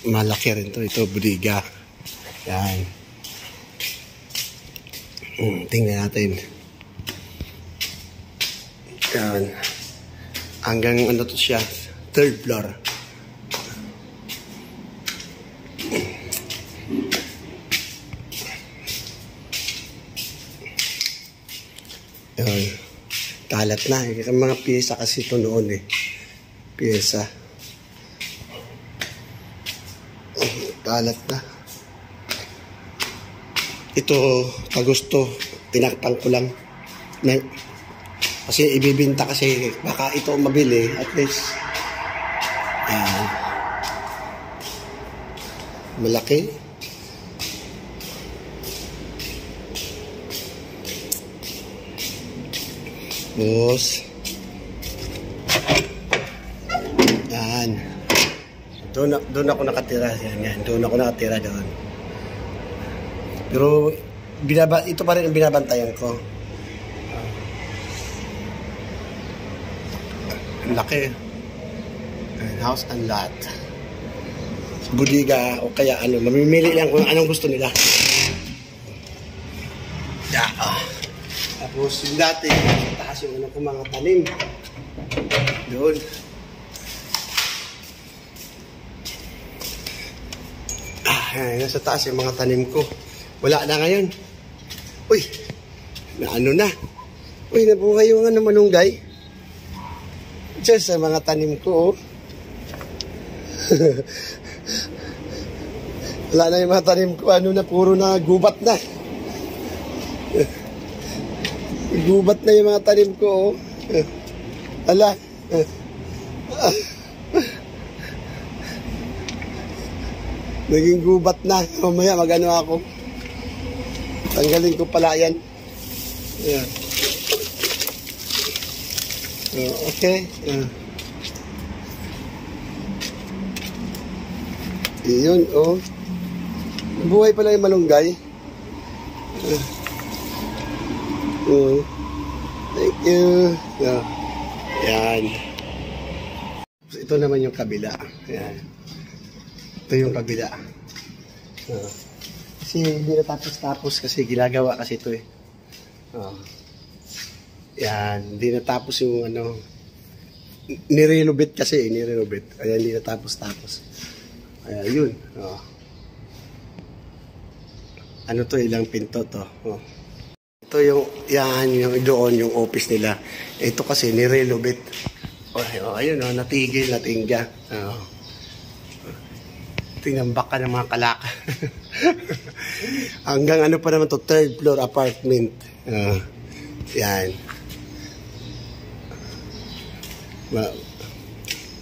Malaki rin to. Ito, budiga. Yan. Tingnan natin. Yan. Hanggang ano to siya? 3rd floor. Yan. Kalat na. Yung mga piyesa kasi ito noon eh. Piyesa. Kalat na. Ito, kagusto. Tinakpan ko lang. Kasi ibibinta kasi baka ito mabili. At least. Ayan. Malaki. Tapos. Yan. Doon ako nakatira. Yan. Doon ako nakatira doon. Pero ito pa rin ang binabantayan ko. Laki. House and lot. Budiga o kaya ano. Mamimili lang kung anong gusto nila. Yeah. Tapos yung dati, taas yung ano ko mga tanim. Doon. Nasa taas yung mga tanim ko. Wala na ngayon. Uy, ano na. Uy, nabuhay yung ano malunggay. Diyan sa mga tanim ko, oh. Wala na yung mga tanim ko. Ano na, puro na gubat na. Gubat na yung mga tanim ko, oh. Ala. Naging gubat na. Mamaya magano ako. Tanggalin ko pala yan. Ayan. Okay. Iyon, oh. Buhay pala yung malunggay. Thank you. Yan. Ito naman yung kabila. Yan. Ito yung kabila. Kasi hindi natapos-tapos kasi ginagawa kasi ito eh. Yan. Hindi natapos yung ano. Nirenovate kasi eh. Nirenovate. Kaya hindi natapos-tapos. Kaya yun. Ano to? Ilang pinto to? Ito yung, yan, yung doon, yung office nila. Ito kasi nirenovate. Ayun, natigil, natingga. Tinambak ka ng mga kalaka. Hanggang ano pa naman to, 3rd floor apartment. Yan.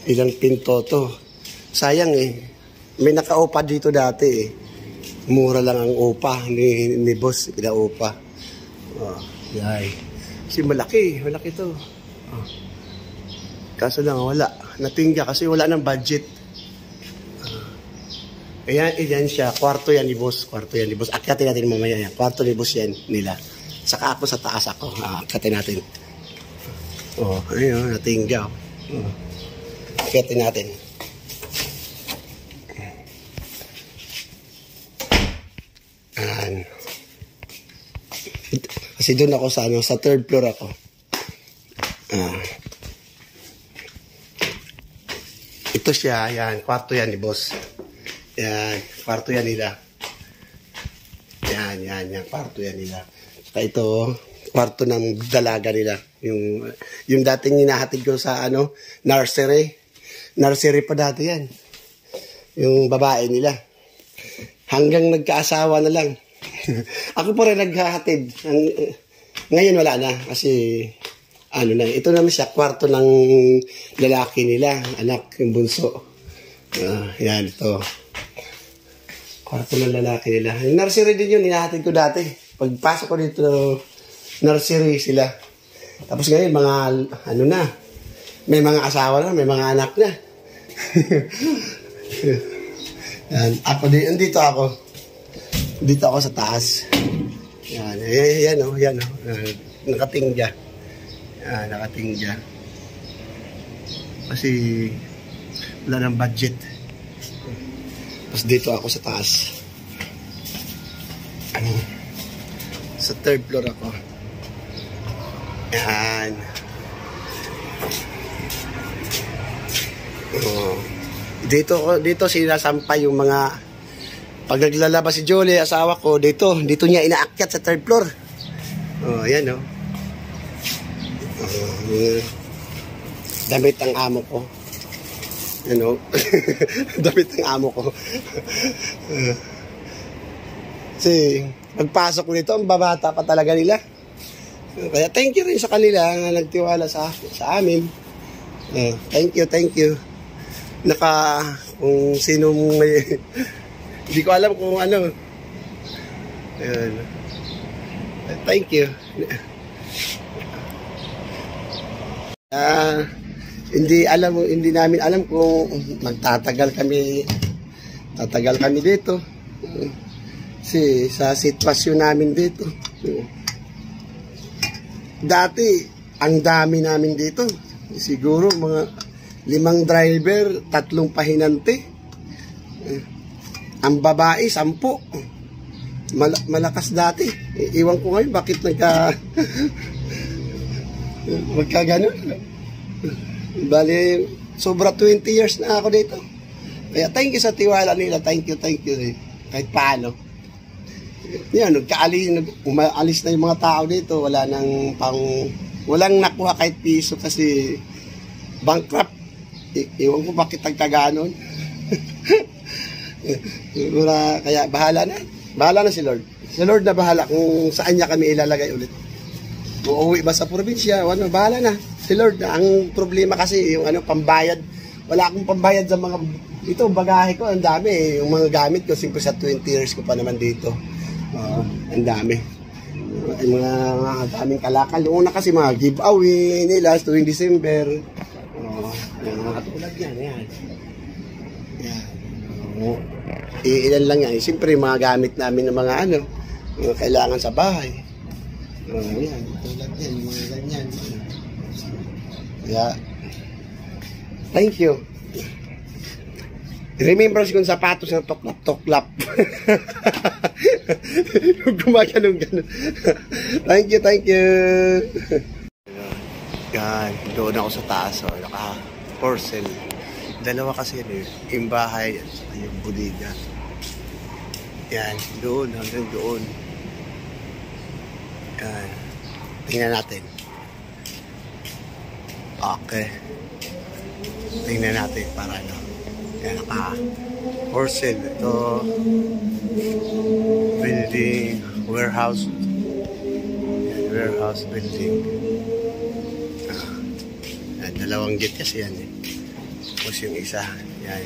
Ilang pinto to. Sayang eh. May naka-upa dito dati eh. Mura lang ang upa ni boss. Pila-upa. Yan. Kasi malaki. Malaki to. Kaso lang wala. Natingga kasi wala ng budget. Ayan siya. Kwarto yan ni boss. Kwarto yan ni boss. Akyatin natin mamaya yan. Kwarto ni boss yan nila. Saka ako sa taas ako. Akyatin natin. Ayun. Natingga. Akyatin natin. Ayan. Kasi doon ako sa 3rd floor ako. Ito siya. Ayan. Kwarto yan ni boss. Yan, kwarto yan nila. Yan, kwarto yan nila. Saka ito, kwarto ng dalaga nila. Yung dating hinahatid ko sa nursery. Nursery pa dati yan. Yung babae nila. Hanggang nagkaasawa na lang. Ako pa rin naghahatid. Ngayon wala na. Kasi, ito naman siya, kwarto ng lalaki nila. Anak, yung bunso. Yan, ito. Kwarto ng lalaki nila. Yung nursery din yun, hinahatid ko dati. Pagpasok ko dito, nursery sila. Tapos ngayon, mga, na, may mga asawa na, may mga anak na. Yan. Dito ako. Dito ako sa taas. Yan. Yan. Nakatingga. Yan, nakatingga. Kasi, wala ng budget. Tapos dito ako sa taas. Sa third floor ako. Yan. Dito sinasampay yung mga pag naglalabas si Jolie, asawa ko, dito niya inaakyat sa third floor. Yan damit ang amo ko. Damit ang amo ko. Kasi pagpasok nito, ang babata pa talaga nila. Kaya thank you rin sa kanila na nagtiwala sa amin. Thank you. Kung sino may hindi ko alam kung ano. Ayan. Thank you. Hindi namin alam kung tatagal kami dito. Kasi sa sitwasyon namin dito. Dati, ang dami namin dito. Siguro mga 5 driver, 3 pahinante. Ang babae, 10. Malakas dati. Iwan ko ngayon bakit magkaganon. Bali, sobra 20 years na ako dito. Kaya thank you sa tiwala nila. Thank you. Kahit paano. Yan, umaalis na yung mga tao dito. Walang nakuha kahit piso kasi bankrupt. Iwan ko bakit nagkaganon. Kaya bahala na si Lord. Si Lord na bahala kung saan niya kami ilalagay ulit. Kung uuwi ba sa probinsya, bahala na. Si Lord na. Ang problema kasi yung pambayad. Wala akong pambayad sa mga ito, bagahe ko, ang dami. Yung mga gamit ko, siyempre sa 20 years ko pa naman dito. Ang dami. Yung mga daming kalakal. Una kasi mga giveaway nila tuwing December. Tulad yan. Yan. Ilan lang yan. Siyempre, mga gamit namin ng mga mga kailangan sa bahay. Yan. Tulad yan. Mga ganyan. Kaya, thank you. Remember kung sapatos na toklap. Gumaganon. Thank you. Yan, doon ako sa taas. Naka-porcel. Dalawa kasi yung bahay at yung bodega. Yan, doon, hanggang doon. Yan. Tingnan natin. Okay. Tingnan natin para Yan, naka-porcel. Ito, building, warehouse. Yan, warehouse building. Yan, dalawang gate kasi yan. Tapos yung isa, yan.